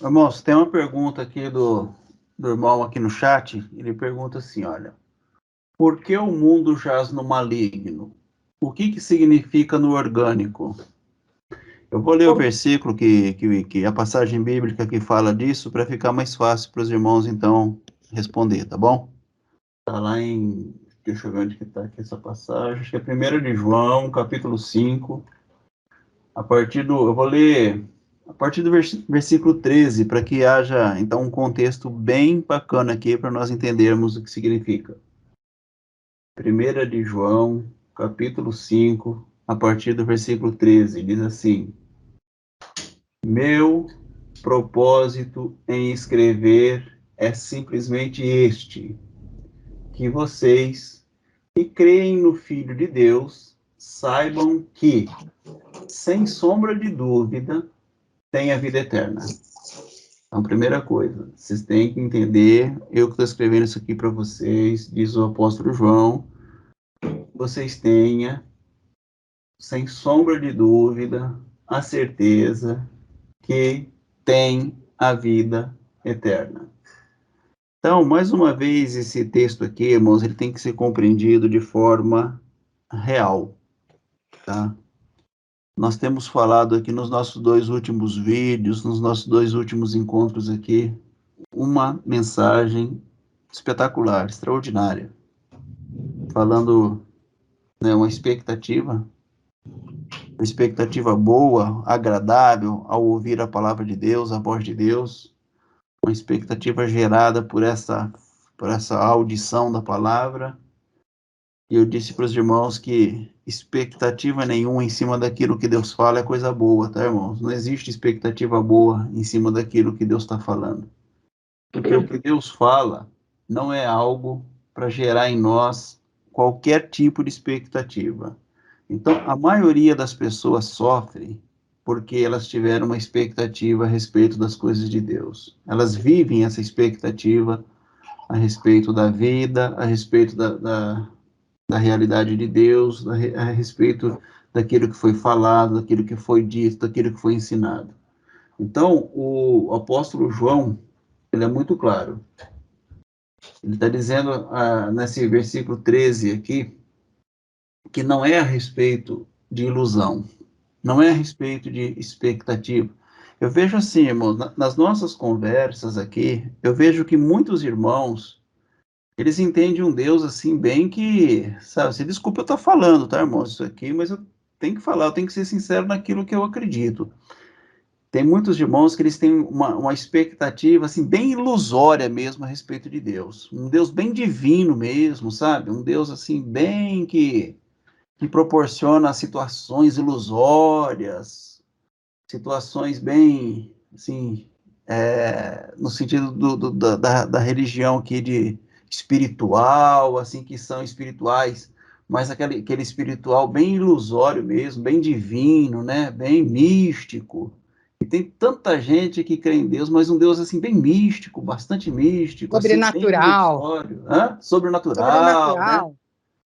Irmãos, tem uma pergunta aqui do irmão aqui no chat. Ele pergunta assim, olha, por que o mundo jaz no maligno? O que significa no orgânico? Eu vou ler o versículo que a passagem bíblica que fala disso para ficar mais fácil para os irmãos, então, responder, tá bom? Está lá em... Deixa eu ver onde que está aqui essa passagem. Acho que é 1 de João, capítulo 5. Eu vou ler a partir do versículo 13, para que haja, então, um contexto bem bacana aqui para nós entendermos o que significa. 1 de João, capítulo 5, a partir do versículo 13, diz assim: Meu propósito em escrever é simplesmente este, que vocês que creem no Filho de Deus saibam que, sem sombra de dúvida, tem a vida eterna. Então, primeira coisa, vocês têm que entender, eu que estou escrevendo isso aqui para vocês, diz o apóstolo João, vocês tenham, sem sombra de dúvida, a certeza que tem a vida eterna. Então, mais uma vez, esse texto aqui, irmãos, ele tem que ser compreendido de forma real, tá? Nós temos falado aqui nos nossos dois últimos vídeos, nos nossos dois últimos encontros aqui, uma mensagem espetacular, extraordinária, falando, né, uma expectativa boa, agradável ao ouvir a palavra de Deus, a voz de Deus, uma expectativa gerada por essa audição da palavra. E eu disse para os irmãos que expectativa nenhuma em cima daquilo que Deus fala é coisa boa, tá, irmãos? Não existe expectativa boa em cima daquilo que Deus está falando. Porque o que Deus fala não é algo para gerar em nós qualquer tipo de expectativa. Então, a maioria das pessoas sofre porque elas tiveram uma expectativa a respeito das coisas de Deus. Elas vivem essa expectativa a respeito da vida, a respeito da realidade de Deus, a respeito daquilo que foi falado, daquilo que foi dito, daquilo que foi ensinado. Então, o apóstolo João, ele é muito claro. Ele está dizendo, nesse versículo 13 aqui, que não é a respeito de ilusão, não é a respeito de expectativa. Eu vejo assim, irmãos, nas nossas conversas aqui, eu vejo que muitos irmãos, eles entendem um Deus assim, bem que, sabe, você desculpa eu estar falando, tá, irmãos, isso aqui, mas eu tenho que falar, eu tenho que ser sincero naquilo que eu acredito. Tem muitos irmãos que eles têm uma expectativa, assim, bem ilusória mesmo a respeito de Deus. Um Deus bem divino mesmo, sabe? Um Deus, assim, bem que proporciona situações ilusórias, situações bem, assim, no sentido da religião aqui de espiritual, assim, que são espirituais, mas aquele espiritual bem ilusório mesmo, bem divino, né? Bem místico. E tem tanta gente que crê em Deus, mas um Deus assim bem místico, bastante místico, assim, bem Sobrenatural. ilusório, sobrenatural, né? Sobrenatural.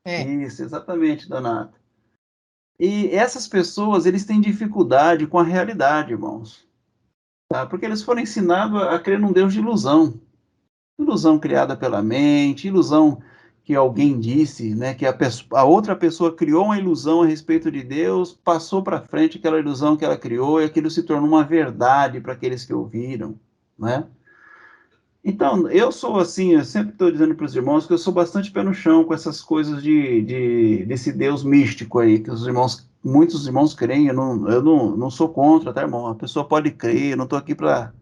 É. Isso, exatamente, Donato. E essas pessoas, eles têm dificuldade com a realidade, irmãos, tá? Porque eles foram ensinados a crer num Deus de ilusão. Ilusão criada pela mente, ilusão que alguém disse, né, que a outra pessoa criou uma ilusão a respeito de Deus, passou para frente aquela ilusão que ela criou e aquilo se tornou uma verdade para aqueles que ouviram, né? Então, eu sou assim, eu sempre estou dizendo para os irmãos que eu sou bastante pé no chão com essas coisas desse Deus místico aí, que muitos irmãos creem, eu não sou contra, tá, irmão? A pessoa pode crer, eu não estou aqui para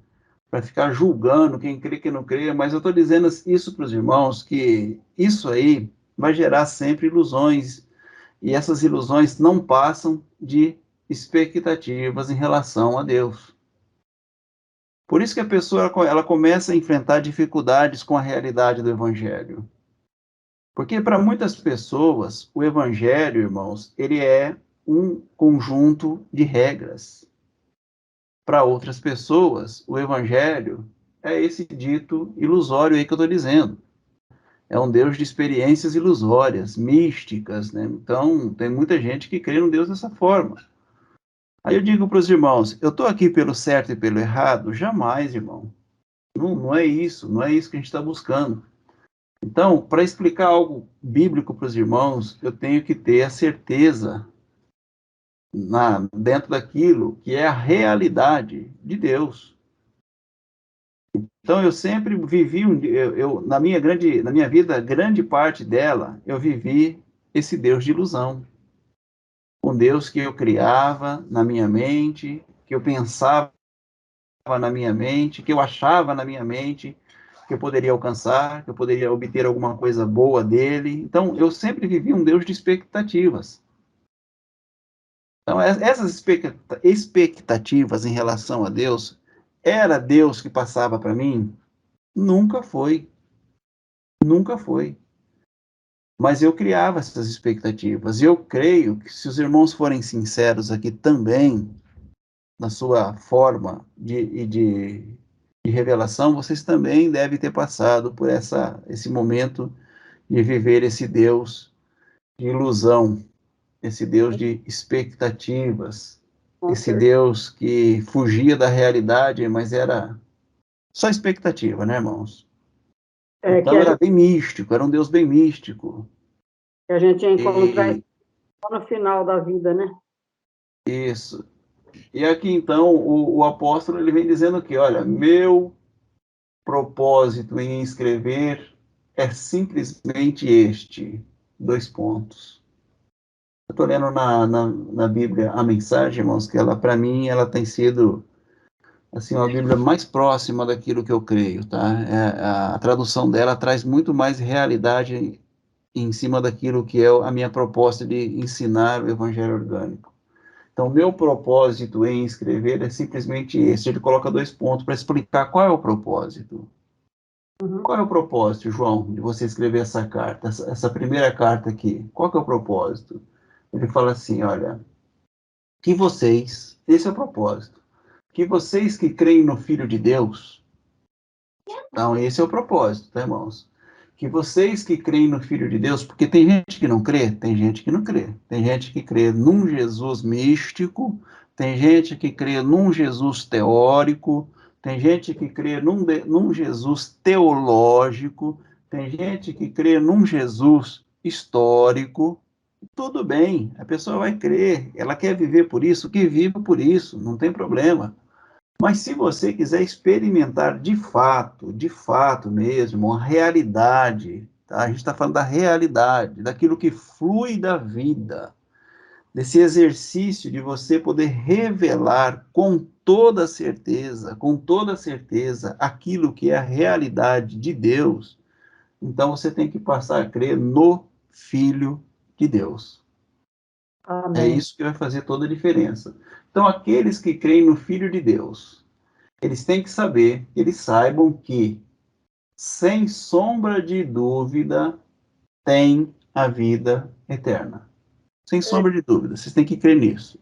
ficar julgando quem crê, quem não crê, mas eu estou dizendo isso para os irmãos, que isso aí vai gerar sempre ilusões, e essas ilusões não passam de expectativas em relação a Deus. Por isso que a pessoa ela começa a enfrentar dificuldades com a realidade do Evangelho. Porque para muitas pessoas, o Evangelho, irmãos, ele é um conjunto de regras. Para outras pessoas, o Evangelho é esse dito ilusório aí que eu estou dizendo. É um Deus de experiências ilusórias, místicas, né? Então, tem muita gente que crê no Deus dessa forma. Aí eu digo para os irmãos, eu estou aqui pelo certo e pelo errado? Jamais, irmão. Não, não é isso, não é isso que a gente está buscando. Então, para explicar algo bíblico para os irmãos, eu tenho que ter a certeza dentro daquilo que é a realidade de Deus. Então, eu sempre vivi, na minha vida, grande parte dela, eu vivi esse Deus de ilusão. Um Deus que eu criava na minha mente, que eu pensava na minha mente, que eu achava na minha mente, que eu poderia alcançar, que eu poderia obter alguma coisa boa dele. Então, eu sempre vivi um Deus de expectativas. Então, essas expectativas em relação a Deus, era Deus que passava para mim? Nunca foi. Nunca foi. Mas eu criava essas expectativas. E eu creio que se os irmãos forem sinceros aqui também, na sua forma de revelação, vocês também devem ter passado por esse momento de viver esse Deus de ilusão, esse Deus de expectativas, Com esse certeza. Deus que fugia da realidade, mas era só expectativa, né, irmãos? É Então era bem místico, era um Deus bem místico. que a gente ia encontrar E só no final da vida, né? isso. E aqui então o apóstolo ele vem dizendo que, olha, meu propósito em escrever é simplesmente este, dois pontos. Eu estou lendo na Bíblia a mensagem, irmãos, que ela, para mim, ela tem sido assim, uma Bíblia mais próxima daquilo que eu creio, tá? A tradução dela traz muito mais realidade em cima daquilo que é a minha proposta de ensinar o Evangelho orgânico. Então, meu propósito em escrever é simplesmente esse. Ele coloca dois pontos para explicar qual é o propósito. Uhum. Qual é o propósito, João, de você escrever essa carta, essa primeira carta aqui? Qual que é o propósito? Ele fala assim, olha, que vocês, esse é o propósito, que vocês que creem no Filho de Deus, então esse é o propósito, tá, irmãos? Que vocês que creem no Filho de Deus, porque tem gente que não crê, tem gente que não crê. Tem gente que crê num Jesus místico, tem gente que crê num Jesus teórico, tem gente que crê num Jesus teológico, tem gente que crê num Jesus histórico. Tudo bem, a pessoa vai crer, ela quer viver por isso, que viva por isso, não tem problema. Mas se você quiser experimentar de fato mesmo, a realidade, tá? A gente está falando da realidade, daquilo que flui da vida, desse exercício de você poder revelar com toda certeza, aquilo que é a realidade de Deus, então você tem que passar a crer no Filho de Deus. É Amém. isso que vai fazer toda a diferença. Então, aqueles que creem no Filho de Deus, eles têm que saber, eles saibam que, sem sombra de dúvida, tem a vida eterna. Sem sombra de dúvida, vocês têm que crer nisso.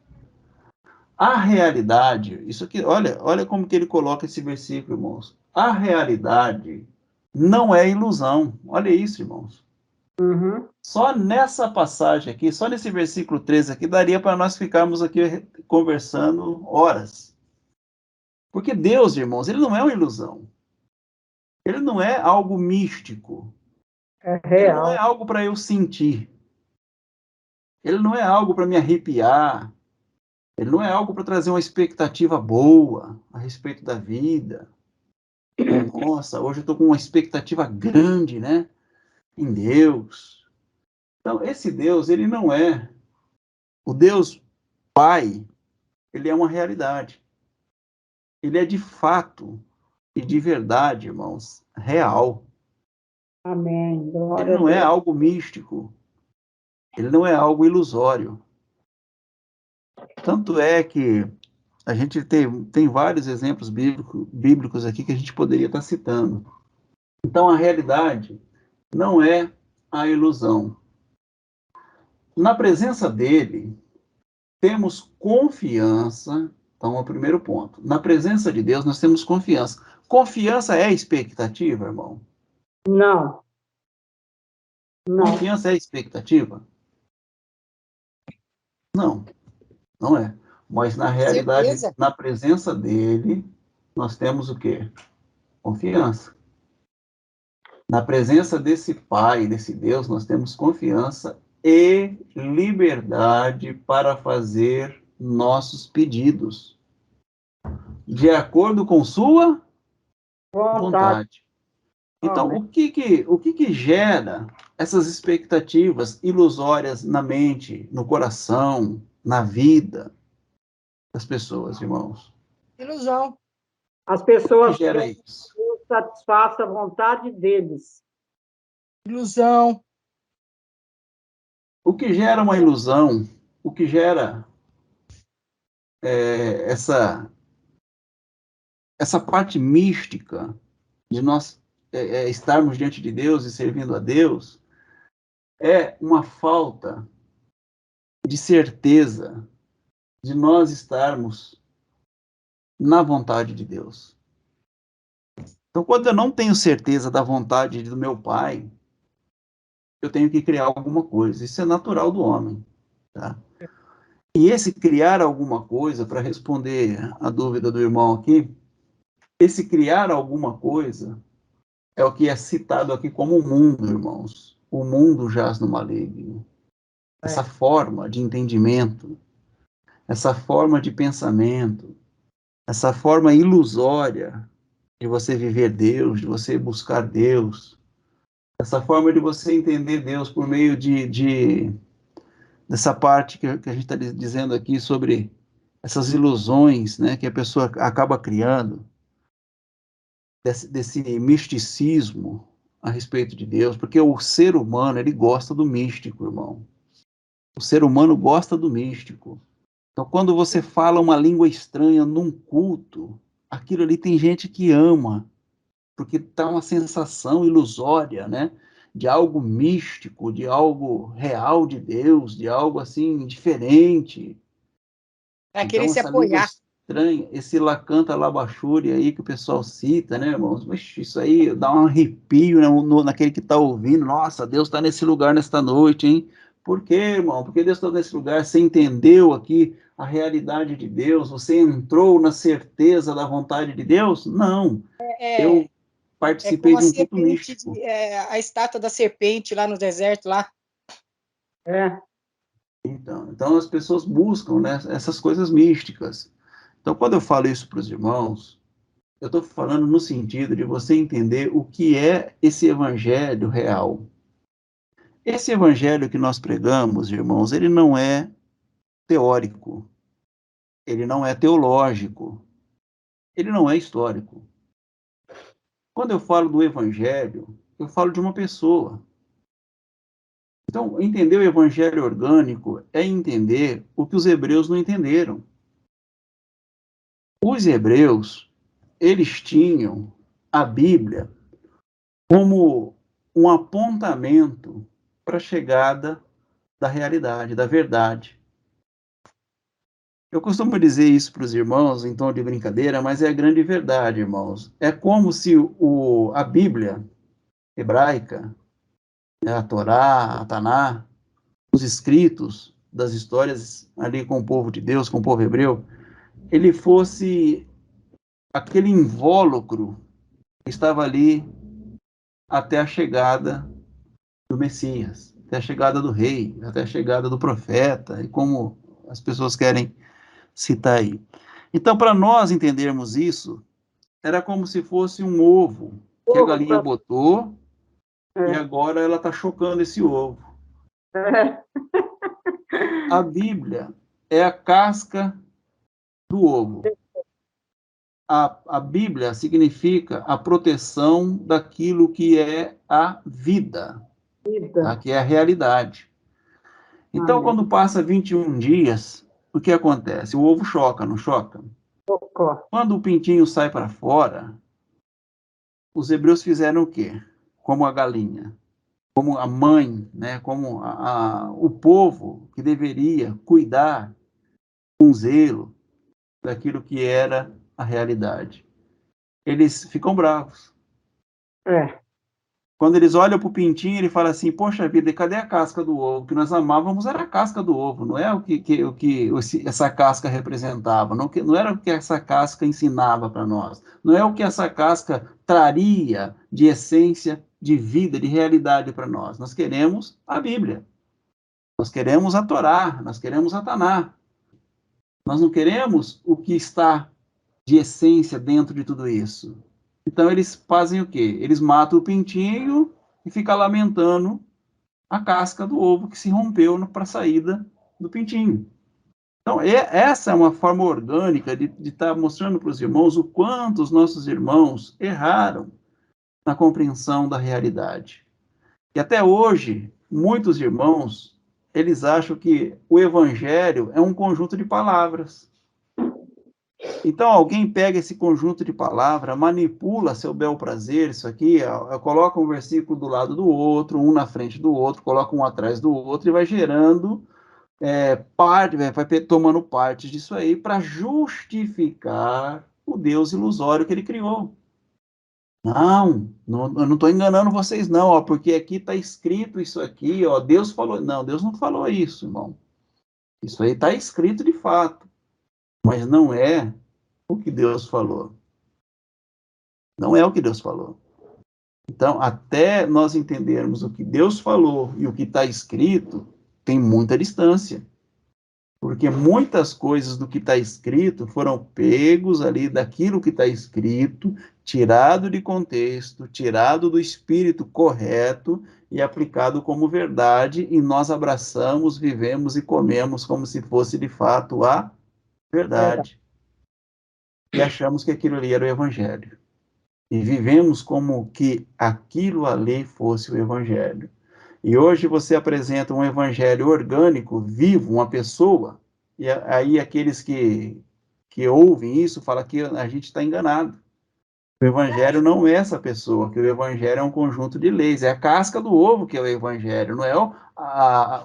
A realidade, isso aqui, olha como que ele coloca esse versículo, irmãos. A realidade não é ilusão. Olha isso, irmãos. Uhum. Só nessa passagem aqui, só nesse versículo 13 aqui, daria para nós ficarmos aqui conversando horas. Porque Deus, irmãos, ele não é uma ilusão. Ele não é algo místico. É Ele não é real. algo para eu sentir. Ele não é algo para me arrepiar. Ele não é algo para trazer uma expectativa boa a respeito da vida. Nossa, hoje eu estou com uma expectativa grande, né? Em Deus. Então, esse Deus, ele não é. O Deus Pai, ele é uma realidade. Ele é de fato e de verdade, irmãos, real. Amém. Ele Glória a não é Deus. algo místico. Ele não é algo ilusório. Tanto é que a gente tem vários exemplos bíblicos aqui que a gente poderia estar citando. Então, a realidade não é a ilusão. Na presença dele, temos confiança. Então, é o primeiro ponto. Na presença de Deus, nós temos confiança. Confiança é expectativa, irmão? Não, não. Confiança é expectativa? Não, não é. Mas, na realidade, certeza. na presença dele, nós temos o quê? Confiança. Na presença desse Pai, desse Deus, nós temos confiança e liberdade para fazer nossos pedidos, de acordo com sua Vontade. vontade. Então, Amém. o que gera essas expectativas ilusórias na mente, no coração, na vida das pessoas, irmãos? Ilusão. As O que pessoas gera querem isso? que Deus satisfaça a vontade deles. Ilusão. O que gera uma ilusão? O que gera essa parte mística de nós estarmos diante de Deus e servindo a Deus é uma falta de certeza de nós estarmos na vontade de Deus. Então, quando eu não tenho certeza da vontade do meu Pai, eu tenho que criar alguma coisa. Isso é natural do homem, tá? E esse criar alguma coisa, para responder a dúvida do irmão aqui, esse criar alguma coisa é o que é citado aqui como o mundo, irmãos. O mundo jaz no maligno. Essa forma de entendimento, essa forma de pensamento, essa forma ilusória de você viver Deus, de você buscar Deus, essa forma de você entender Deus por meio dessa parte que a gente está dizendo aqui sobre essas ilusões, né, que a pessoa acaba criando, desse misticismo a respeito de Deus, porque o ser humano, ele gosta do místico, irmão. O ser humano gosta do místico. Então, quando você fala uma língua estranha num culto, aquilo ali tem gente que ama, porque tá uma sensação ilusória, né? De algo místico, de algo real de Deus, de algo assim diferente. Para querer Então, se essa língua apoiar. estranha, esse lacanta labachúria aí que o pessoal cita, né, irmãos? Mas isso aí dá um arrepio, né, naquele que está ouvindo. Nossa, Deus está nesse lugar nesta noite, hein? Por quê, irmão? Porque Deus está nesse lugar? Você entendeu aqui a realidade de Deus? Você entrou na certeza da vontade de Deus? Não. É, Eu é como participei a de um culto serpente, místico. a estátua da serpente lá no deserto, lá. É. Então as pessoas buscam, né, essas coisas místicas. Então, quando eu falo isso para os irmãos, eu estou falando no sentido de você entender o que é esse evangelho real. Esse evangelho que nós pregamos, irmãos, ele não é teórico, ele não é teológico, ele não é histórico. Quando eu falo do evangelho, eu falo de uma pessoa. Então, entender o evangelho orgânico é entender o que os hebreus não entenderam. Os hebreus, eles tinham a Bíblia como um apontamento para a chegada da realidade, da verdade. Eu costumo dizer isso para os irmãos em tom de brincadeira, mas é a grande verdade, irmãos. É como se a Bíblia hebraica, né, a Torá, a Taná, os escritos das histórias ali com o povo de Deus, com o povo hebreu, ele fosse aquele invólucro que estava ali até a chegada do Messias, até a chegada do rei, até a chegada do profeta, e como as pessoas querem citar aí. Então, para nós entendermos isso, era como se fosse um ovo que a Ovo galinha botou e é. agora ela está chocando esse ovo. É. A Bíblia é a casca do ovo. A Bíblia significa a proteção daquilo que é a vida, tá? Vida. Que é a realidade. Então, Amém. quando passa 21 dias, o que acontece? O ovo choca, não choca? Socorro. Quando o pintinho sai para fora, os hebreus fizeram o quê? Como a galinha, como a mãe, né? Como o povo que deveria cuidar com zelo daquilo que era a realidade. Eles ficam bravos. É. Quando eles olham para o pintinho, ele fala assim, poxa vida, e cadê a casca do ovo? O que nós amávamos era a casca do ovo, não é essa casca representava, não era o que essa casca ensinava para nós, não é o que essa casca traria de essência, de vida, de realidade para nós. Nós queremos a Bíblia, nós queremos a Torá, nós queremos a Taná. Nós não queremos o que está de essência dentro de tudo isso. Então eles fazem o quê? Eles matam o pintinho e ficam lamentando a casca do ovo que se rompeu para a saída do pintinho. Então essa é uma forma orgânica de estar mostrando para os irmãos o quanto os nossos irmãos erraram na compreensão da realidade. E até hoje, muitos irmãos, eles acham que o evangelho é um conjunto de palavras. Então, alguém pega esse conjunto de palavras, manipula a seu bel prazer, isso aqui, coloca um versículo do lado do outro, um na frente do outro, coloca um atrás do outro e vai gerando parte, vai tomando parte disso aí para justificar o Deus ilusório que ele criou. Não, eu não estou enganando vocês não, ó, porque aqui está escrito isso aqui, ó, Deus falou. Não, Deus não falou isso, irmão. Isso aí está escrito de fato, mas não é o que Deus falou. Não é o que Deus falou. Então, até nós entendermos o que Deus falou e o que está escrito, tem muita distância. Porque muitas coisas do que está escrito foram pegos ali daquilo que está escrito, tirado de contexto, tirado do espírito correto e aplicado como verdade, e nós abraçamos, vivemos e comemos como se fosse de fato a verdade. E achamos que aquilo ali era o evangelho. E vivemos como que aquilo ali fosse o evangelho. E hoje você apresenta um evangelho orgânico, vivo, uma pessoa, e aí aqueles que ouvem isso falam que a gente está enganado. O evangelho não é essa pessoa, que o evangelho é um conjunto de leis, é a casca do ovo que é o evangelho, não é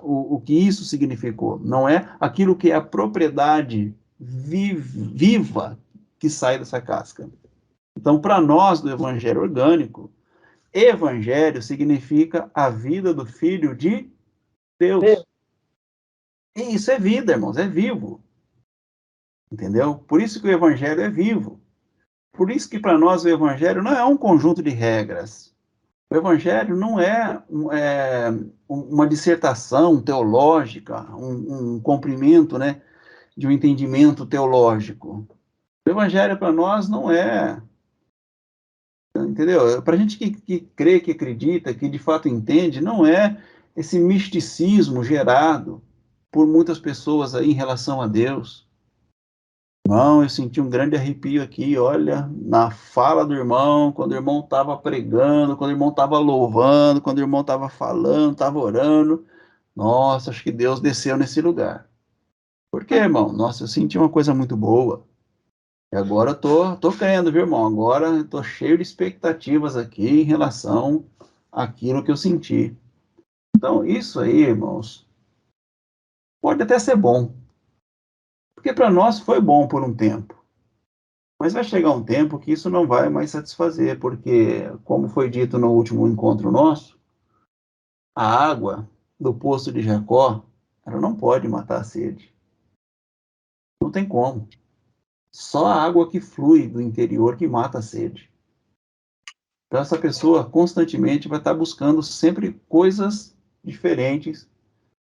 o que isso significou, não é aquilo que é a propriedade viva que sai dessa casca. Então, para nós do evangelho orgânico, evangelho significa a vida do Filho de Deus. E isso é vida, irmãos, é vivo. Entendeu? Por isso que o evangelho é vivo. Por isso que para nós o evangelho não é um conjunto de regras. O evangelho não é uma dissertação teológica, um cumprimento, né, de um entendimento teológico. O evangelho para nós não é, entendeu? Para a gente que crê, que acredita, que de fato entende, não é esse misticismo gerado por muitas pessoas aí em relação a Deus. Não, eu senti um grande arrepio aqui, olha, na fala do irmão, quando o irmão estava pregando, quando o irmão estava louvando, quando o irmão estava falando, estava orando. Nossa, acho que Deus desceu nesse lugar. Por quê, irmão? Nossa, eu senti uma coisa muito boa. E agora eu tô crendo, viu, irmão? Agora eu tô cheio de expectativas aqui em relação àquilo que eu senti. Então, isso aí, irmãos, pode até ser bom. Porque para nós foi bom por um tempo. Mas vai chegar um tempo que isso não vai mais satisfazer, porque, como foi dito no último encontro nosso, a água do poço de Jacó, ela não pode matar a sede. Não tem como. Só a água que flui do interior que mata a sede. Então, essa pessoa constantemente vai estar buscando sempre coisas diferentes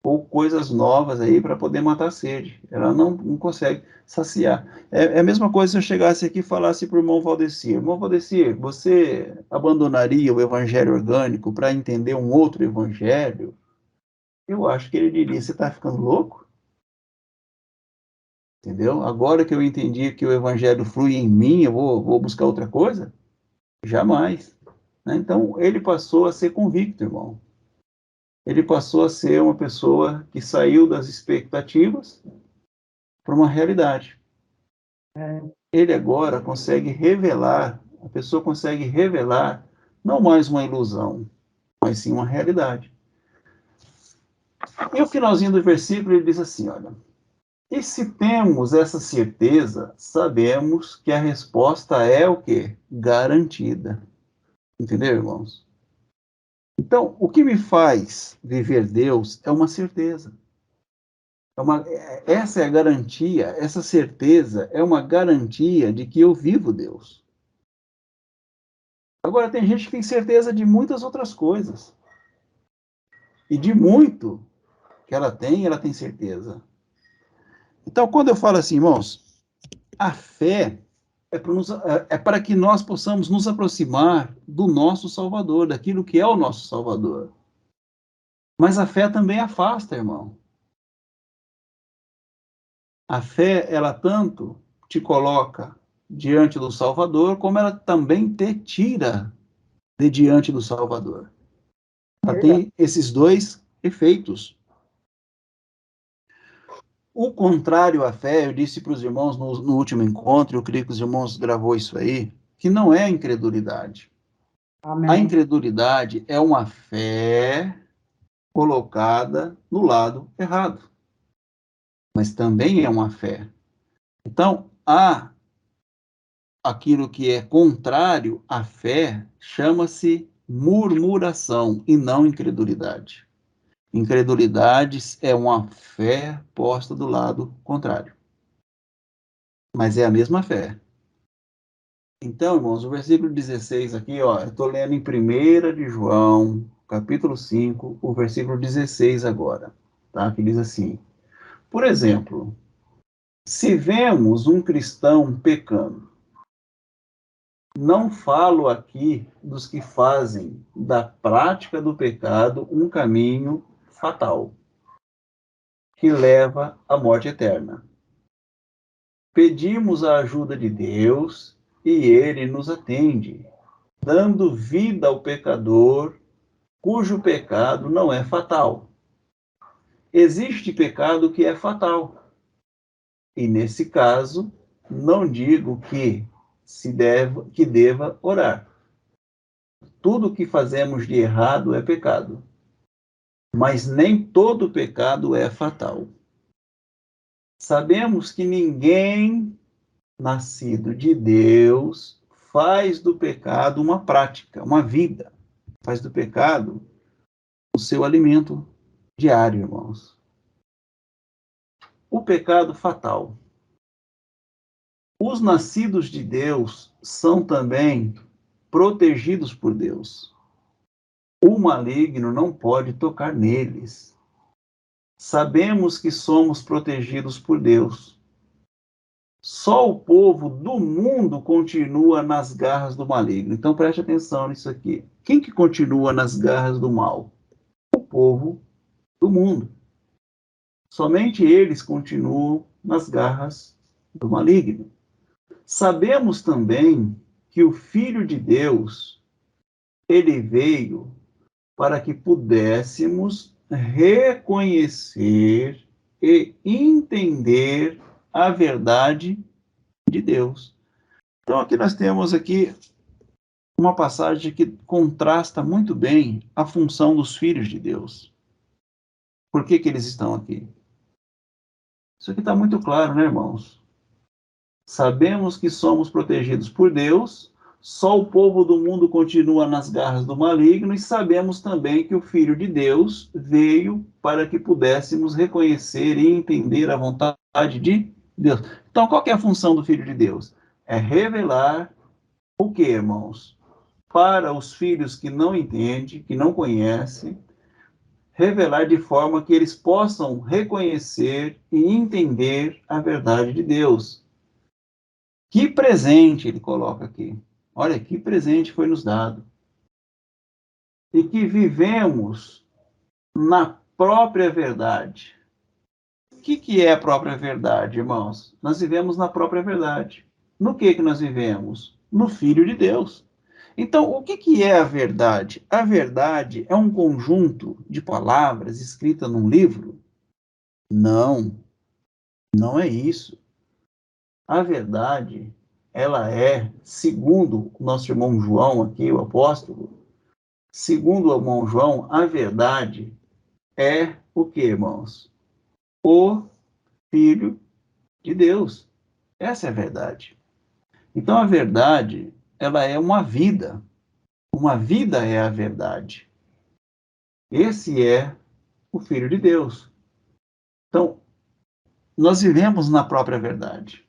ou coisas novas aí para poder matar a sede. Ela não consegue saciar. É a mesma coisa se eu chegasse aqui e falasse para o irmão Valdecir: irmão Valdecir, você abandonaria o evangelho orgânico para entender um outro evangelho? Eu acho que ele diria: você está ficando louco? Entendeu? Agora que eu entendi que o evangelho flui em mim, eu vou buscar outra coisa? Jamais. Né? Então, ele passou a ser convicto, irmão. Ele passou a ser uma pessoa que saiu das expectativas para uma realidade. Ele agora consegue revelar, a pessoa consegue revelar não mais uma ilusão, mas sim uma realidade. E o finalzinho do versículo ele diz assim, olha: e se temos essa certeza, sabemos que a resposta é o quê? Garantida. Entendeu, irmãos? Então, o que me faz viver Deus é uma certeza. Essa é a garantia, essa certeza é uma garantia de que eu vivo Deus. Agora, tem gente que tem certeza de muitas outras coisas. E de muito que ela tem certeza. Então, quando eu falo assim, irmãos, a fé é para que nós possamos nos aproximar do nosso Salvador, daquilo que é o nosso Salvador. Mas a fé também afasta, irmão. A fé, ela tanto te coloca diante do Salvador, como ela também te tira de diante do Salvador. Ela tem esses dois efeitos. O contrário à fé, eu disse para os irmãos no último encontro, eu creio que os irmãos gravou isso aí, que não é a incredulidade. Amém. A incredulidade é uma fé colocada no lado errado. Mas também é uma fé. Então, há aquilo que é contrário à fé, chama-se murmuração e não incredulidade. Incredulidade é uma fé posta do lado contrário. Mas é a mesma fé. Então, irmãos, o versículo 16 aqui, ó, eu estou lendo em 1 de João, capítulo 5, o versículo 16 agora, tá? Que diz assim: por exemplo, se vemos um cristão pecando, não falo aqui dos que fazem da prática do pecado um caminho fatal, que leva à morte eterna. Pedimos a ajuda de Deus e Ele nos atende, dando vida ao pecador cujo pecado não é fatal. Existe pecado que é fatal. E nesse caso, não digo que deva orar. Tudo que fazemos de errado é pecado. Mas nem todo pecado é fatal. Sabemos que ninguém nascido de Deus faz do pecado uma prática, uma vida. Faz do pecado o seu alimento diário, irmãos. O pecado fatal. Os nascidos de Deus são também protegidos por Deus. O maligno não pode tocar neles. Sabemos que somos protegidos por Deus. Só o povo do mundo continua nas garras do maligno. Então preste atenção nisso aqui. Quem que continua nas garras do mal? O povo do mundo. Somente eles continuam nas garras do maligno. Sabemos também que o Filho de Deus, ele veio para que pudéssemos reconhecer e entender a verdade de Deus. Então aqui nós temos aqui uma passagem que contrasta muito bem a função dos filhos de Deus. Por que eles estão aqui? Isso aqui está muito claro, né, irmãos? Sabemos que somos protegidos por Deus, só o povo do mundo continua nas garras do maligno, e sabemos também que o Filho de Deus veio para que pudéssemos reconhecer e entender a vontade de Deus. Então, qual que é a função do Filho de Deus? É revelar o que, irmãos? Para os filhos que não entendem, que não conhecem, revelar de forma que eles possam reconhecer e entender a verdade de Deus. Que presente ele coloca aqui. Olha, que presente foi nos dado. E que vivemos na própria verdade. O que é a própria verdade, irmãos? Nós vivemos na própria verdade. No que nós vivemos? No Filho de Deus. Então, o que é a verdade? A verdade é um conjunto de palavras escritas num livro? Não, não é isso. A verdade, ela é, segundo o nosso irmão João aqui, o apóstolo, segundo o irmão João, a verdade é o que, irmãos? O Filho de Deus. Essa é a verdade. Então, a verdade, ela é uma vida. Uma vida é a verdade. Esse é o Filho de Deus. Então, nós vivemos na própria verdade.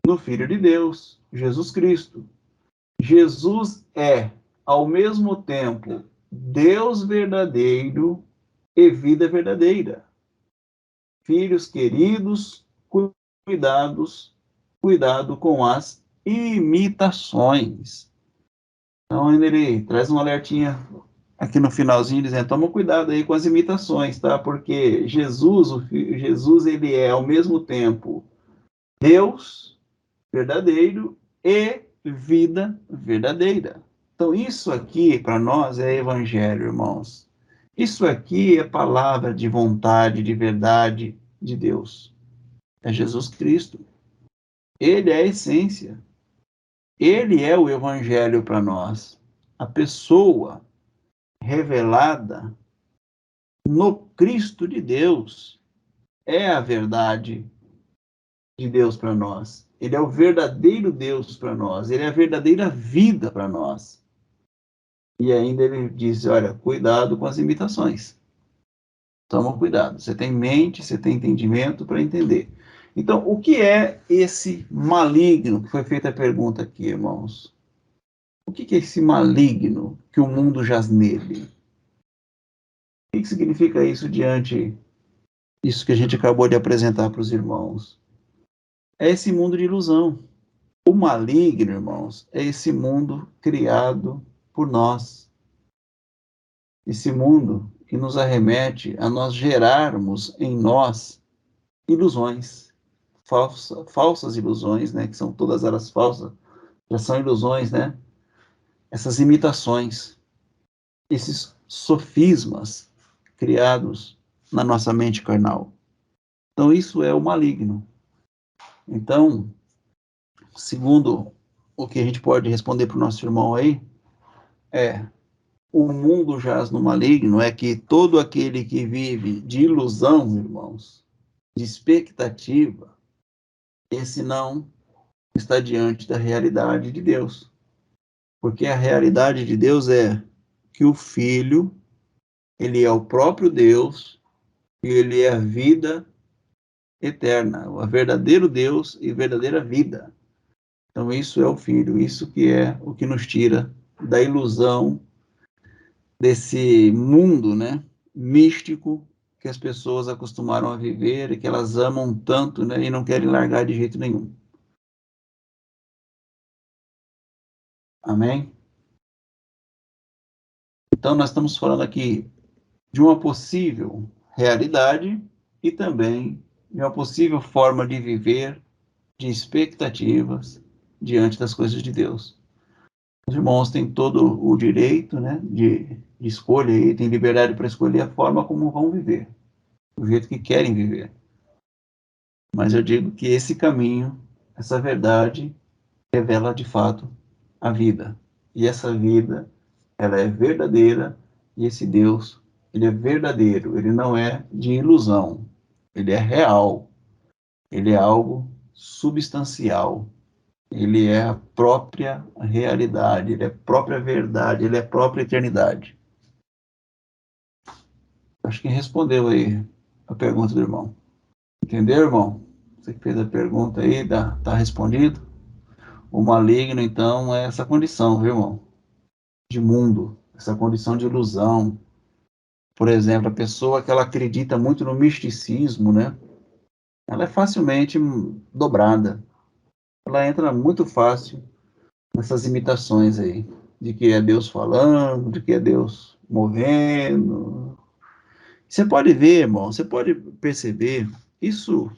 No Filho de Deus, Jesus Cristo. Jesus é, ao mesmo tempo, Deus verdadeiro e vida verdadeira. Filhos queridos, cuidado com as imitações. Então, ele traz um alertinha aqui no finalzinho, dizendo, toma cuidado aí com as imitações, tá? Porque Jesus, ele é, ao mesmo tempo, Deus verdadeiro e vida verdadeira. Então, isso aqui, para nós, é evangelho, irmãos. Isso aqui é palavra de vontade, de verdade de Deus. É Jesus Cristo. Ele é a essência. Ele é o evangelho para nós. A pessoa revelada no Cristo de Deus é a verdade de Deus para nós. Ele é o verdadeiro Deus para nós. Ele é a verdadeira vida para nós. E ainda ele diz, olha, cuidado com as imitações. Toma cuidado. Você tem mente, você tem entendimento para entender. Então, o que é esse maligno? Que foi feita a pergunta aqui, irmãos. O que é esse maligno que o mundo jaz nele? O que significa isso diante disso que a gente acabou de apresentar para os irmãos? É esse mundo de ilusão. O maligno, irmãos, é esse mundo criado por nós. Esse mundo que nos arremete a nós gerarmos em nós ilusões, falsas ilusões, né? Que são todas elas falsas, já são ilusões, né? Essas imitações, esses sofismas criados na nossa mente carnal. Então, isso é o maligno. Então, segundo o que a gente pode responder para o nosso irmão aí, o mundo jaz no maligno, é que todo aquele que vive de ilusão, irmãos, de expectativa, esse não está diante da realidade de Deus. Porque a realidade de Deus é que o Filho, ele é o próprio Deus, e ele é a vida eterna, o verdadeiro Deus e verdadeira vida. Então isso é o Filho, isso que é o que nos tira da ilusão desse mundo, né, místico que as pessoas acostumaram a viver e que elas amam tanto, né, e não querem largar de jeito nenhum. Amém? Então nós estamos falando aqui de uma possível realidade e também de uma possível forma de viver, de expectativas diante das coisas de Deus. Os irmãos têm todo o direito, né, de escolha e têm liberdade para escolher a forma como vão viver, o jeito que querem viver. Mas eu digo que esse caminho, essa verdade, revela de fato a vida. E essa vida, ela é verdadeira, e esse Deus, ele é verdadeiro, ele não é de ilusão, ele é real, ele é algo substancial, ele é a própria realidade, ele é a própria verdade, ele é a própria eternidade. Acho que respondeu aí a pergunta do irmão. Entendeu, irmão? Você que fez a pergunta aí, tá respondido? O maligno, então, é essa condição, viu, irmão? De mundo, essa condição de ilusão. Por exemplo, a pessoa que ela acredita muito no misticismo, né? Ela é facilmente dobrada. Ela entra muito fácil nessas imitações aí, de que é Deus falando, de que é Deus movendo. Você pode ver, irmão, você pode perceber isso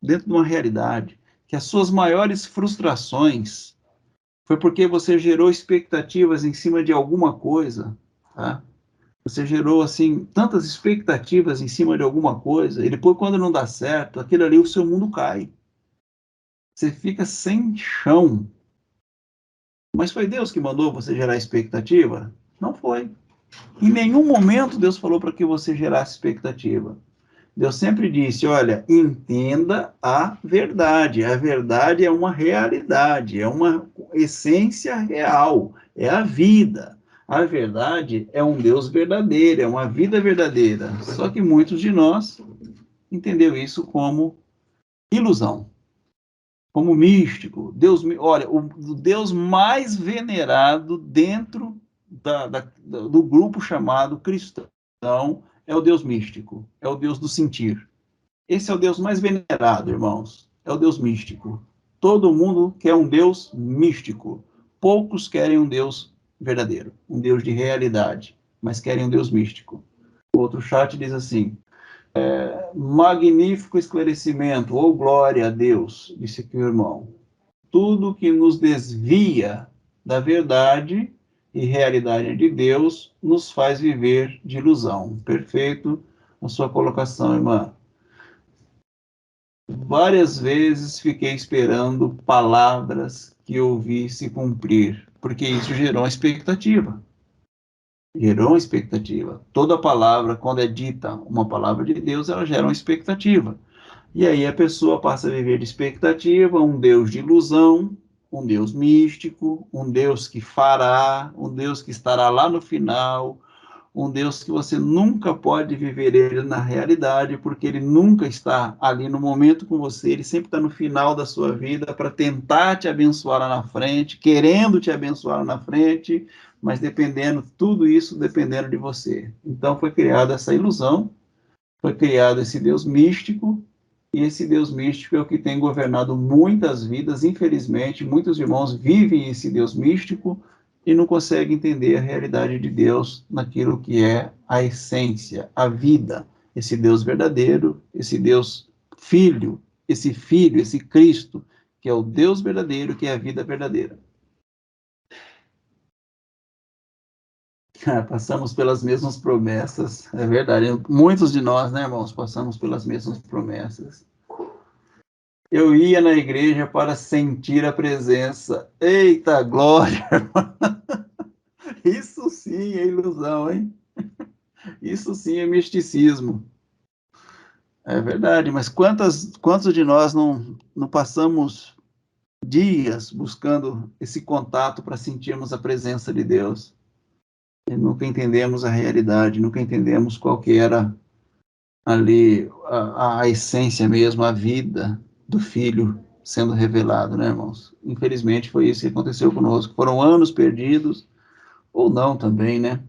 dentro de uma realidade, que as suas maiores frustrações foi porque você gerou expectativas em cima de alguma coisa, tá? Você gerou, assim, tantas expectativas em cima de alguma coisa, e depois, quando não dá certo, aquilo ali, o seu mundo cai. Você fica sem chão. Mas foi Deus que mandou você gerar expectativa? Não foi. Em nenhum momento Deus falou para que você gerasse expectativa. Deus sempre disse, olha, entenda a verdade. A verdade é uma realidade, é uma essência real, é a vida. A verdade é um Deus verdadeiro, é uma vida verdadeira. Só que muitos de nós entenderam isso como ilusão, como místico. Deus, olha, o Deus mais venerado dentro do grupo chamado cristão é o Deus místico, é o Deus do sentir. Esse é o Deus mais venerado, irmãos. É o Deus místico. Todo mundo quer um Deus místico. Poucos querem um Deus verdadeiro, um Deus de realidade, mas querem um Deus místico. O outro chat diz assim: magnífico esclarecimento, ou glória a Deus, disse aqui o irmão. Tudo que nos desvia da verdade e realidade de Deus nos faz viver de ilusão. Perfeito a sua colocação, irmã. Várias vezes fiquei esperando palavras que ouvi se cumprir, porque isso gerou uma expectativa. Gerou uma expectativa. Toda palavra, quando é dita uma palavra de Deus, ela gera uma expectativa. E aí a pessoa passa a viver de expectativa, um Deus de ilusão, um Deus místico, um Deus que fará, um Deus que estará lá no final, um Deus que você nunca pode viver ele na realidade, porque ele nunca está ali no momento com você, ele sempre está no final da sua vida para tentar te abençoar lá na frente, querendo te abençoar lá na frente, mas dependendo, tudo isso dependendo de você. Então foi criada essa ilusão, foi criado esse Deus místico, e esse Deus místico é o que tem governado muitas vidas, infelizmente, muitos irmãos vivem esse Deus místico, e não consegue entender a realidade de Deus naquilo que é a essência, a vida, esse Deus verdadeiro, esse Deus Filho, esse Cristo, que é o Deus verdadeiro, que é a vida verdadeira. Passamos pelas mesmas promessas, é verdade. Muitos de nós, né, irmãos, passamos pelas mesmas promessas. Eu ia na igreja para sentir a presença. Eita glória! Isso sim é ilusão, hein? Isso sim é misticismo. É verdade, mas quantos de nós não passamos dias buscando esse contato para sentirmos a presença de Deus? E nunca entendemos a realidade, nunca entendemos qual que era ali a essência mesmo, a vida do Filho sendo revelado, né, irmãos? Infelizmente foi isso que aconteceu conosco. Foram anos perdidos, ou não também, né?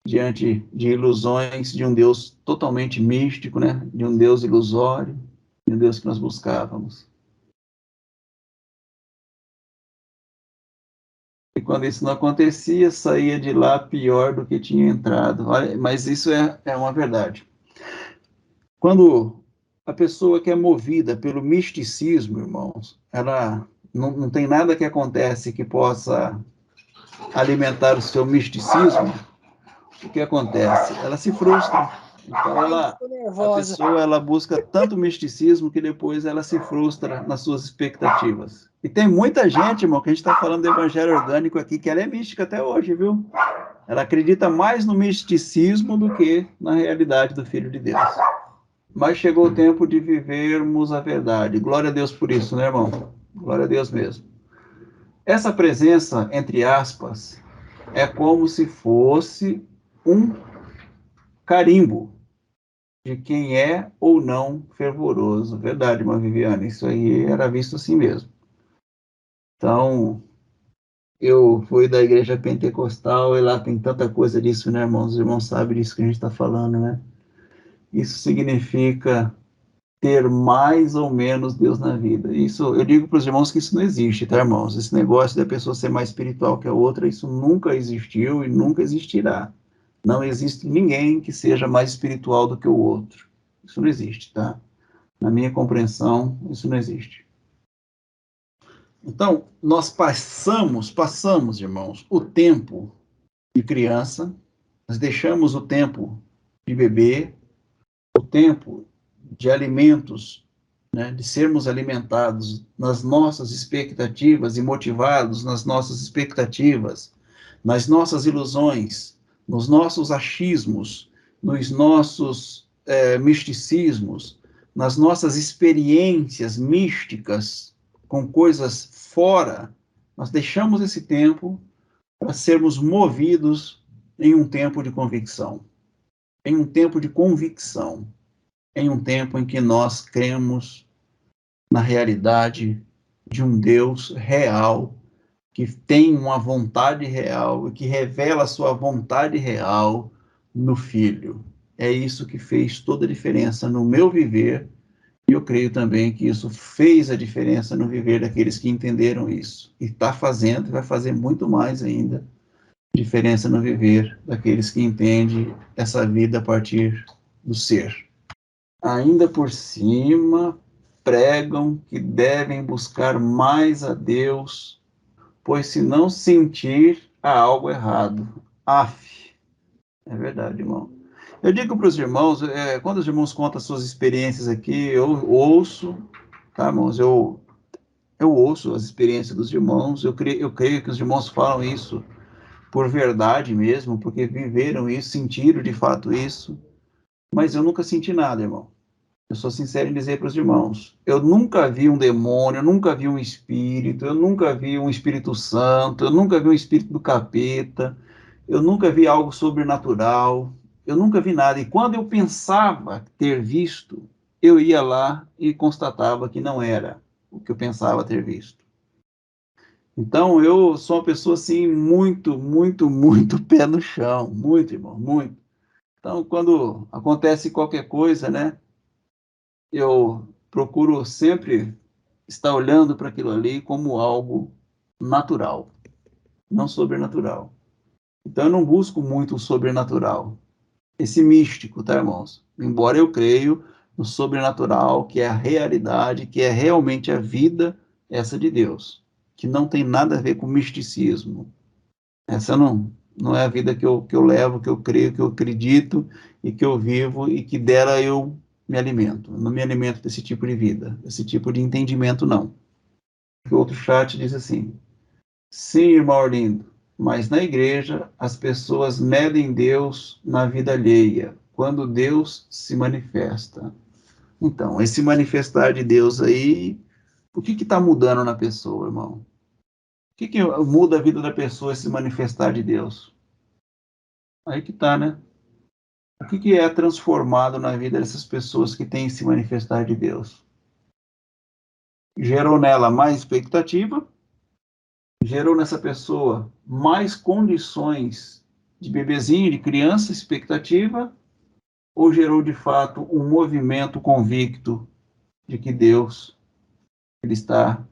Diante de ilusões de um Deus totalmente místico, né? De um Deus ilusório, de um Deus que nós buscávamos. E quando isso não acontecia, saía de lá pior do que tinha entrado. Olha, mas isso é uma verdade. Quando a pessoa que é movida pelo misticismo, irmãos, ela não tem nada que acontece que possa alimentar o seu misticismo, o que acontece? Ela se frustra. Então, a pessoa ela busca tanto misticismo que depois ela se frustra nas suas expectativas. E tem muita gente, irmão, que a gente está falando do evangelho orgânico aqui, que ela é mística até hoje, viu? Ela acredita mais no misticismo do que na realidade do Filho de Deus. Mas chegou o tempo de vivermos a verdade. Glória a Deus por isso, né, irmão? Glória a Deus mesmo. Essa presença, entre aspas, é como se fosse um carimbo de quem é ou não fervoroso. Verdade, irmã Viviane, isso aí era visto assim mesmo. Então, eu fui da igreja pentecostal e lá tem tanta coisa disso, né, irmãos? Os irmãos sabem disso que a gente está falando, né? Isso significa ter mais ou menos Deus na vida. Isso, eu digo para os irmãos que isso não existe, tá, irmãos? Esse negócio da pessoa ser mais espiritual que a outra, isso nunca existiu e nunca existirá. Não existe ninguém que seja mais espiritual do que o outro. Isso não existe, tá? Na minha compreensão, isso não existe. Então, nós passamos, irmãos, o tempo de criança, nós deixamos o tempo de bebê, o tempo de alimentos, né, de sermos alimentados nas nossas expectativas e motivados nas nossas expectativas, nas nossas ilusões, nos nossos achismos, nos nossos misticismos, nas nossas experiências místicas com coisas fora, nós deixamos esse tempo para sermos movidos em um tempo de convicção, em um tempo de convicção, em um tempo em que nós cremos na realidade de um Deus real, que tem uma vontade real e que revela a sua vontade real no Filho. É isso que fez toda a diferença no meu viver, e eu creio também que isso fez a diferença no viver daqueles que entenderam isso. E está fazendo, e vai fazer muito mais ainda, diferença no viver daqueles que entendem essa vida a partir do ser. Ainda por cima, pregam que devem buscar mais a Deus, pois se não sentir, há algo errado. Af, é verdade, irmão. Eu digo para os irmãos, quando os irmãos contam suas experiências aqui, eu ouço, tá, irmãos? Eu ouço as experiências dos irmãos, eu creio que os irmãos falam isso por verdade mesmo, porque viveram isso, sentiram de fato isso, mas eu nunca senti nada, irmão. Eu sou sincero em dizer para os irmãos, eu nunca vi um demônio, eu nunca vi um espírito, eu nunca vi um Espírito Santo, eu nunca vi um espírito do capeta, eu nunca vi algo sobrenatural, eu nunca vi nada. E quando eu pensava ter visto, eu ia lá e constatava que não era o que eu pensava ter visto. Então, eu sou uma pessoa, assim, muito, muito, muito pé no chão. Muito, irmão, muito. Então, quando acontece qualquer coisa, né, eu procuro sempre estar olhando para aquilo ali como algo natural, não sobrenatural. Então, eu não busco muito o sobrenatural, esse místico, tá, irmãos? Embora eu creio no sobrenatural, que é a realidade, que é realmente a vida, essa de Deus, que não tem nada a ver com misticismo. Essa não é a vida que eu levo, que eu creio, que eu acredito e que eu vivo e que dela eu me alimento. Eu não me alimento desse tipo de vida, desse tipo de entendimento, não. O outro chat diz assim: sim, irmão Orlindo, mas na igreja as pessoas medem Deus na vida alheia, quando Deus se manifesta. Então, esse manifestar de Deus aí, o que está mudando na pessoa, irmão? O que muda a vida da pessoa esse manifestar de Deus? Aí que tá, né? O que é transformado na vida dessas pessoas que têm se manifestar de Deus? Gerou nela mais expectativa, gerou nessa pessoa mais condições de bebezinho, de criança, expectativa, ou gerou de fato um movimento convicto de que Deus ele está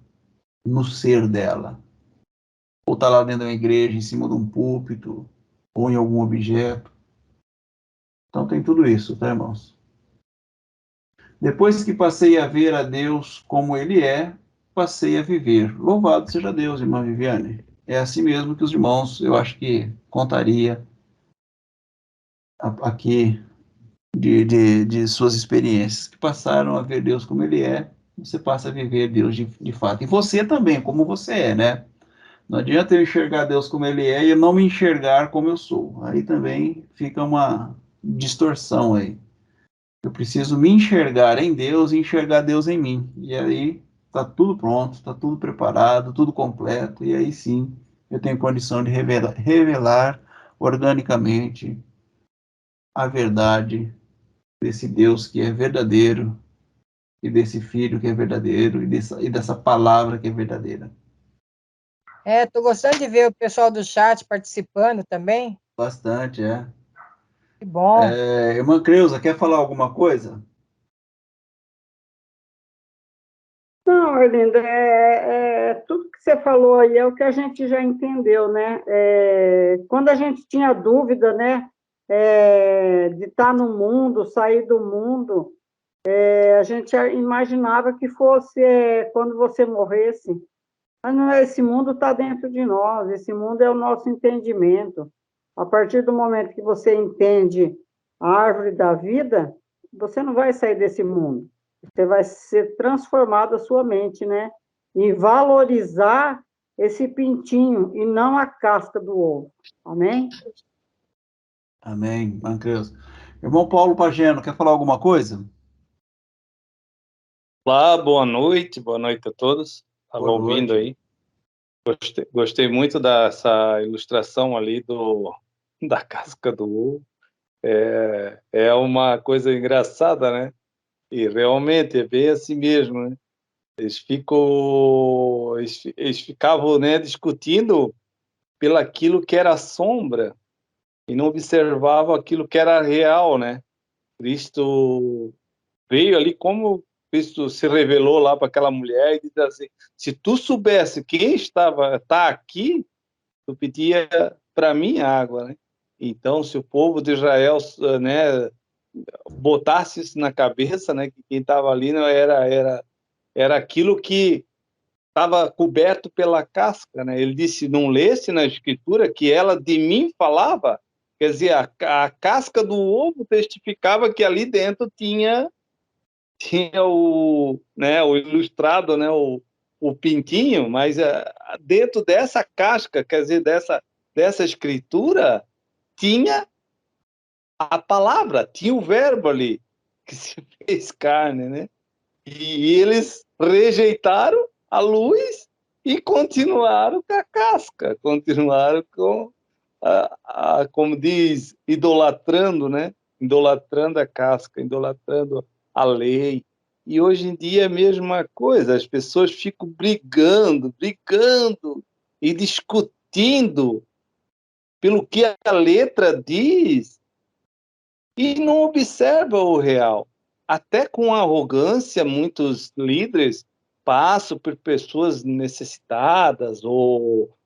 no ser dela? Ou está lá dentro da igreja, em cima de um púlpito, ou em algum objeto? Então tem tudo isso, tá, irmãos? Depois que passei a ver a Deus como Ele é, passei a viver. Louvado seja Deus, irmã Viviane. É assim mesmo que os irmãos, eu acho que contaria aqui de suas experiências, que passaram a ver Deus como Ele é, você passa a viver Deus de fato. E você também, como você é, né? Não adianta eu enxergar Deus como Ele é e eu não me enxergar como eu sou. Aí também fica uma distorção aí. Eu preciso me enxergar em Deus e enxergar Deus em mim. E aí está tudo pronto, está tudo preparado, tudo completo. E aí sim eu tenho condição de revelar organicamente a verdade desse Deus que é verdadeiro e desse Filho que é verdadeiro e dessa palavra que é verdadeira. Tô gostando de ver o pessoal do chat participando também. Bastante, é. Que bom. Irmã Creuza, quer falar alguma coisa? Não, Arlindo, tudo que você falou aí é o que a gente já entendeu, né? Quando a gente tinha dúvida, né, de estar no mundo, sair do mundo, a gente imaginava que fosse quando você morresse. Mas não é, esse mundo está dentro de nós, esse mundo é o nosso entendimento. A partir do momento que você entende a árvore da vida, você não vai sair desse mundo. Você vai ser transformado a sua mente, né? E valorizar esse pintinho e não a casca do ovo. Amém? Amém, irmã Creuza. Irmão Paulo Pageno, quer falar alguma coisa? Olá, boa noite a todos. Estava Boa ouvindo noite. aí. Gostei muito dessa ilustração ali da casca do ovo. É uma coisa engraçada, né? E realmente é bem assim mesmo, né? Eles ficavam, né, discutindo pelaquilo que era sombra e não observavam aquilo que era real, né? Cristo veio ali, como Cristo se revelou lá para aquela mulher e disse assim: se tu soubesse quem está aqui, tu pedia para mim água, né? Então, se o povo de Israel, né, botasse isso na cabeça, né, que quem estava ali não era aquilo que estava coberto pela casca, né? Ele disse: não lesse na escritura que ela de mim falava? Quer dizer, a casca do ovo testificava que ali dentro tinha o ilustrado, né, o pintinho, mas dentro dessa casca, quer dizer, dessa escritura, tinha a palavra, tinha o verbo ali, que se fez carne, né? E eles rejeitaram a luz e continuaram com a casca, continuaram com, como diz, idolatrando, né? Idolatrando a casca, idolatrando a lei. E hoje em dia é a mesma coisa, as pessoas ficam brigando e discutindo pelo que a letra diz e não observa o real. Até com arrogância, muitos líderes passam por pessoas necessitadas ou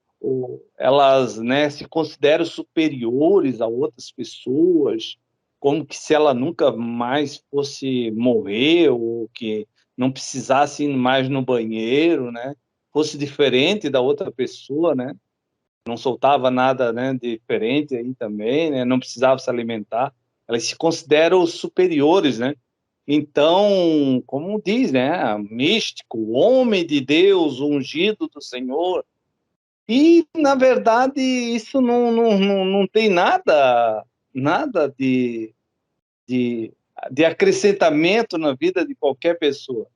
elas, né, se consideram superiores a outras pessoas, como que se ela nunca mais fosse morrer ou que não precisasse ir mais no banheiro, né, fosse diferente da outra pessoa, né, não soltava nada, né, diferente aí também, né, não precisava se alimentar. Elas se consideram superiores, né? Então, como diz, né, místico, homem de Deus, ungido do Senhor. E, na verdade, isso não tem nada de acrescentamento na vida de qualquer pessoa.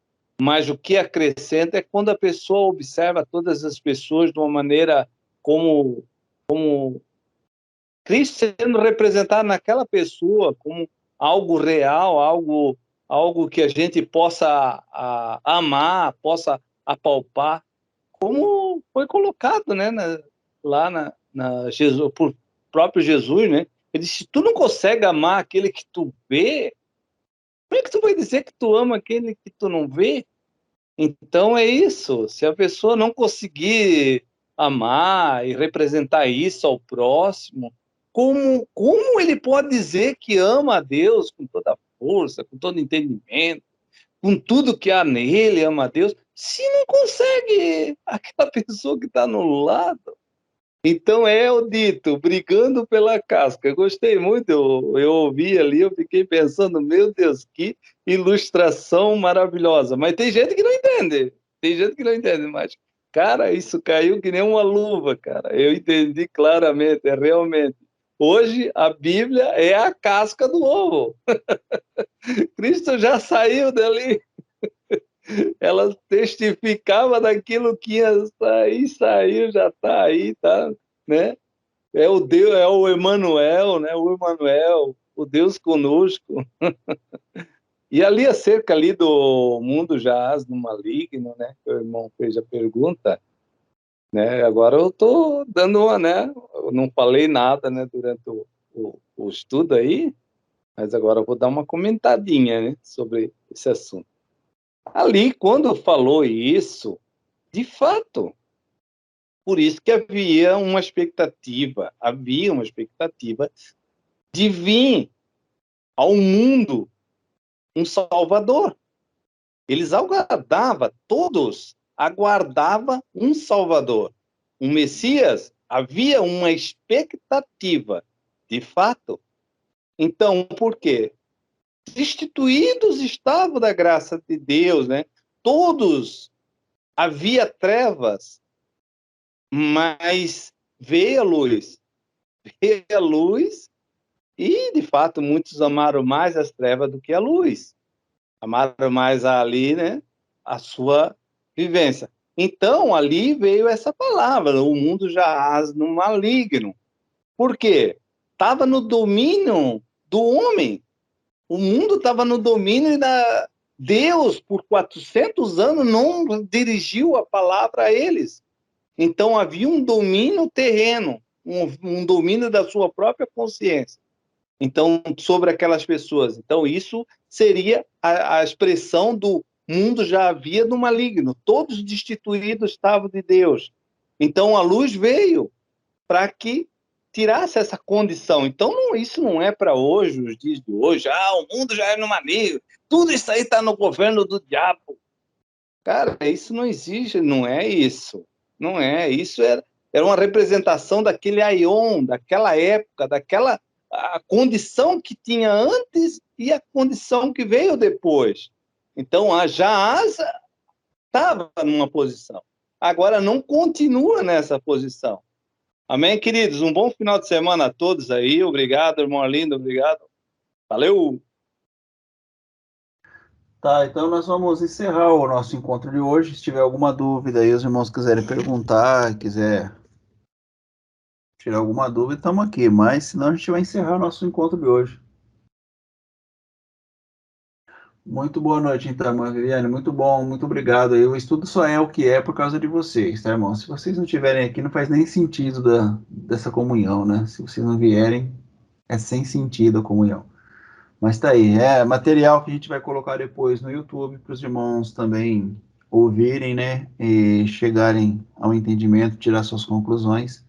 Mas o que acrescenta é quando a pessoa observa todas as pessoas de uma maneira como Cristo sendo representado naquela pessoa como algo real, algo que a gente possa amar, possa apalpar, como foi colocado, né, lá na Jesus, por próprio Jesus, né? Ele disse: se tu não consegue amar aquele que tu vê, como é que tu vai dizer que tu ama aquele que tu não vê? Então é isso. Se a pessoa não conseguir amar e representar isso ao próximo, como ele pode dizer que ama a Deus com toda a força, com todo entendimento, com tudo que há nele, ama a Deus, se não consegue aquela pessoa que está no lado? Então é o dito, brigando pela casca. Eu gostei muito, eu ouvi ali, eu fiquei pensando, meu Deus, que ilustração maravilhosa. Mas tem gente que não entende, mas, cara, isso caiu que nem uma luva, cara. Eu entendi claramente, é realmente. Hoje a Bíblia é a casca do ovo. Cristo já saiu dali. Ela testificava daquilo que ia sair, saiu, já está aí, tá, né? É o Deus, é o Emanuel, né? O Emanuel, o Deus conosco. E ali acerca ali do mundo jaz no maligno, né? Que o irmão fez a pergunta, né? Agora eu estou dando uma, né? Eu não falei nada, né? Durante o estudo aí, mas agora eu vou dar uma comentadinha, né? Sobre esse assunto. Ali, quando falou isso, de fato, por isso que havia uma expectativa de vir ao mundo um Salvador. Eles aguardavam, todos aguardavam um Salvador, um Messias. Havia uma expectativa, de fato. Então, por quê? Destituídos estavam da graça de Deus, né? Todos, havia trevas, mas veio a luz e, de fato, muitos amaram mais as trevas do que a luz. Amaram mais ali, né, a sua vivência. Então, ali veio essa palavra, o mundo jaz no maligno. Por quê? Estava no domínio do homem. O mundo estava no domínio da... Deus, por 400 anos, não dirigiu a palavra a eles. Então, havia um domínio terreno, um domínio da sua própria consciência. Então, sobre aquelas pessoas. Então, isso seria a expressão do mundo já havia do maligno. Todos destituídos estavam de Deus. Então, a luz veio para que tirasse essa condição. Então, isso não é para hoje, os dias de hoje. O mundo já é no maligno. Tudo isso aí está no governo do diabo. Cara, isso não existe, não é isso. Não é. Isso era uma representação daquele aion, daquela época, daquela a condição que tinha antes e a condição que veio depois. Então, a Jaaz estava numa posição. Agora não continua nessa posição. Amém, queridos? Um bom final de semana a todos aí. Obrigado, irmão Arlindo. Obrigado. Valeu! Tá, então nós vamos encerrar o nosso encontro de hoje. Se tiver alguma dúvida aí, os irmãos quiserem perguntar, quiser tirar alguma dúvida, estamos aqui. Mas senão a gente vai encerrar o nosso encontro de hoje. Muito boa noite, então, irmã Viviane. Muito bom, muito obrigado. Aí, o estudo só é o que é por causa de vocês, tá, irmão? Se vocês não estiverem aqui, não faz nem sentido dessa comunhão, né? Se vocês não vierem, é sem sentido a comunhão. Mas tá aí, é material que a gente vai colocar depois no YouTube para os irmãos também ouvirem, né? E chegarem ao entendimento, tirar suas conclusões,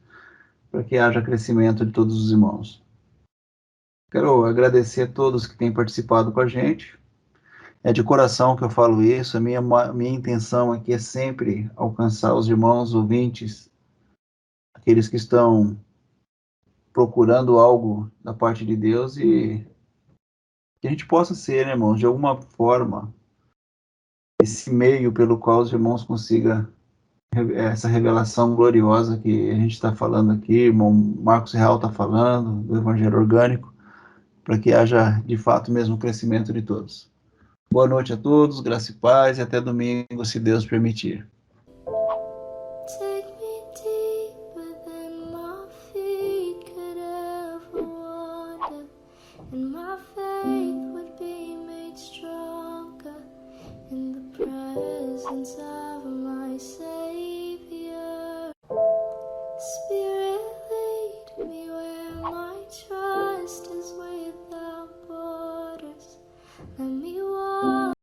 para que haja crescimento de todos os irmãos. Quero agradecer a todos que têm participado com a gente. É de coração que eu falo isso. A minha intenção aqui é sempre alcançar os irmãos ouvintes, aqueles que estão procurando algo da parte de Deus e que a gente possa ser, né, irmãos, de alguma forma, esse meio pelo qual os irmãos consigam essa revelação gloriosa que a gente está falando aqui, irmão Marcos Real está falando, do Evangelho Orgânico, para que haja de fato mesmo o crescimento de todos. Boa noite a todos, graça e paz, e até domingo, se Deus permitir. Take me deeper than my feet could ever wander, and my faith would be made stronger in the presence of my Savior.